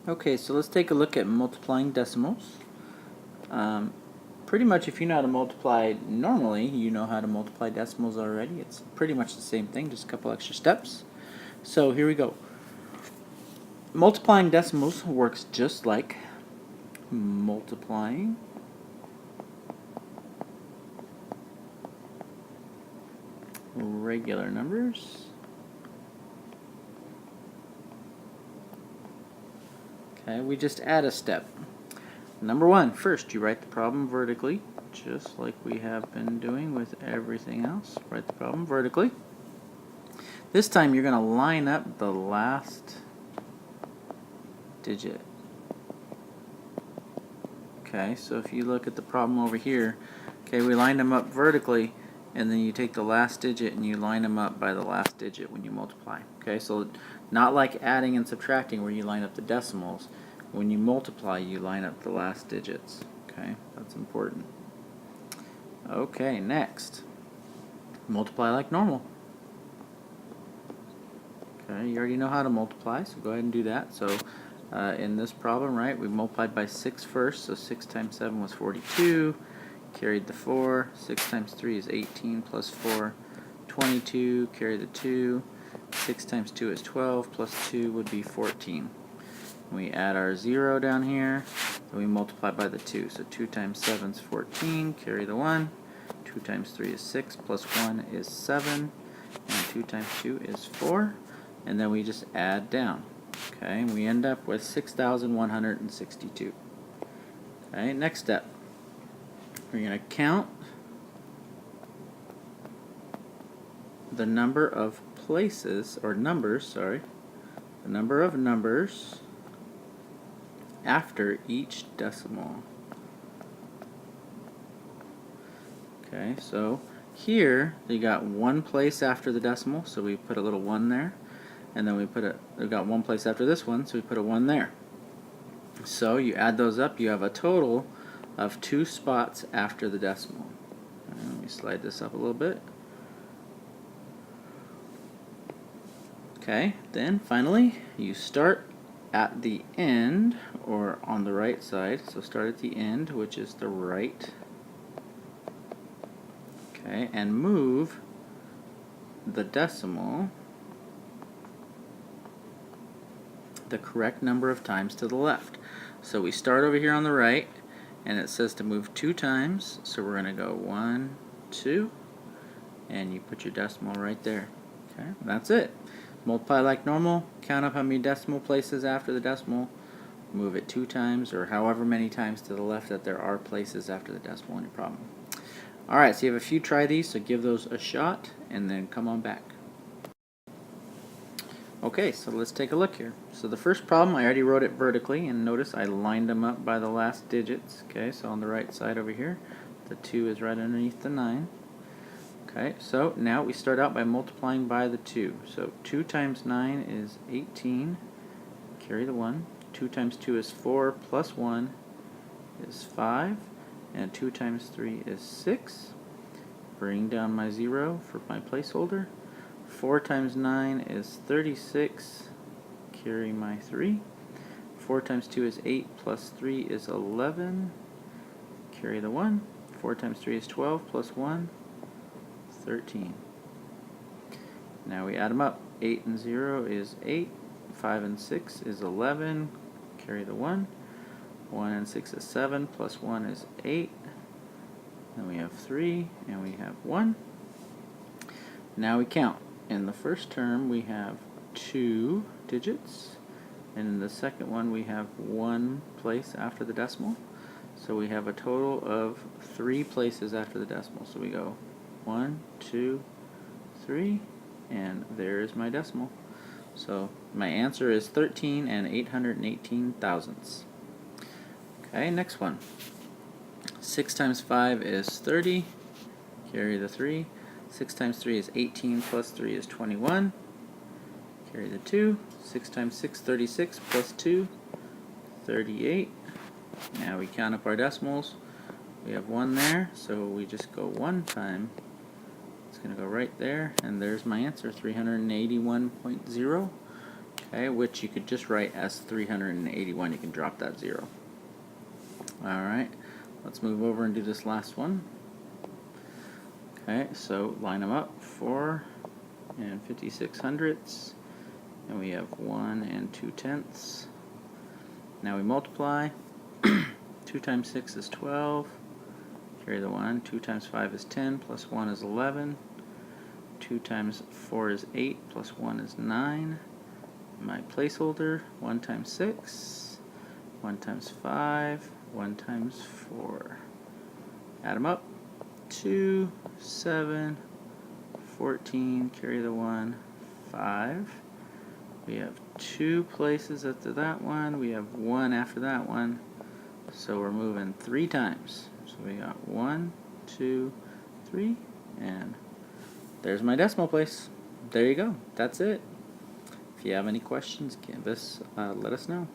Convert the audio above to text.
Okay, so let's take a look at multiplying decimals. Pretty much if you know how to multiply normally, you know how to multiply decimals already. It's pretty much the same thing, just a couple extra steps. So here we go. Multiplying decimals works just like multiplying regular numbers. Okay, we just add a step. Number one, first you write the problem vertically, just like we have been doing with everything else. Write the problem vertically. This time you're going to line up the last digit. Okay, so if you look at the problem over here, okay, we lined them up vertically, and then you take the last digit and you line them up by the last digit when you multiply. Okay, so not like adding and subtracting where you line up the decimals. When you multiply, you line up the last digits. Okay, that's important. Okay, next. Multiply like normal. Okay, you already know how to multiply, so go ahead and do that. So in this problem, right, we multiplied by 6 first, so 6 times 7 was 42. Carried the 4. 6 times 3 is 18 plus 4, 22. Carry the 2. 6 times 2 is 12 plus 2 would be 14. We add our 0 down here, and we multiply by the 2. So 2 times 7 is 14, carry the 1. 2 times 3 is 6, plus 1 is 7, and 2 times 2 is 4. And then we just add down. Okay, and we end up with 6,162. Okay, next step. We're going to count the number of places, or numbers, sorry, the number of numbers after each decimal. Okay, so here you got one place after the decimal, so we put a little 1 there, and then we got one place after this one, so we put a 1 there. So you add those up, you have a total of 2 spots after the decimal. Let me slide this up a little bit. Okay, then finally you start at the end, or on the right side, so start at the end, which is the right. Okay, and move the decimal the correct number of times to the left. So we start over here on the right, and it says to move 2 times, so we're going to go 1, 2, and you put your decimal right there. Okay, that's it. Multiply like normal, count up how many decimal places after the decimal, move it 2 times, or however many times to the left that there are places after the decimal in your problem. Alright, so you have a few try these, so give those a shot, and then come on back. Okay, so let's take a look here. So the first problem, I already wrote it vertically, and notice I lined them up by the last digits. Okay, so on the right side over here, the 2 is right underneath the 9. Okay, so now we start out by multiplying by the 2. So 2 times 9 is 18, carry the 1. 2 times 2 is 4, plus 1 is 5, and 2 times 3 is 6. Bring down my 0 for my placeholder. 4 times 9 is 36, carry my 3. 4 times 2 is 8, plus 3 is 11, carry the 1. 4 times 3 is 12, plus 1, 13. Now we add them up. 8 and 0 is 8, 5 and 6 is 11, carry the 1. 1 and 6 is 7, plus 1 is 8. Then we have 3, and we have 1. Now we count. In the first term we have 2 digits, and in the second one we have 1 place after the decimal. So we have a total of 3 places after the decimal. So we go 1, 2, 3, and there is my decimal. So my answer is 13 and 818 thousandths. Okay, next one. 6 times 5 is 30, carry the 3. 6 times 3 is 18, plus 3 is 21, carry the 2. 6 times 6, 36, plus 2, 38. Now we count up our decimals. We have 1 there, so we just go 1 time. It's going to go right there, and there's my answer, 381.0. Okay, which you could just write as 381. You can drop that 0. Alright, let's move over and do this last one. Okay, so line them up, 4 and 56 hundredths, and we have 1 and 2 tenths. Now we multiply. 2 times 6 is 12, carry the 1. 2 times 5 is 10, plus 1 is 11. 2 times 4 is 8, plus 1 is 9. My placeholder, 1 times 6, 1 times 5, 1 times 4. Add them up. 2, 7, 14, carry the 1, 5. We have 2 places after that one. We have 1 after that one. So we're moving 3 times. So we got 1, 2, 3, and there's my decimal place. There you go. That's it. If you have any questions, let us know.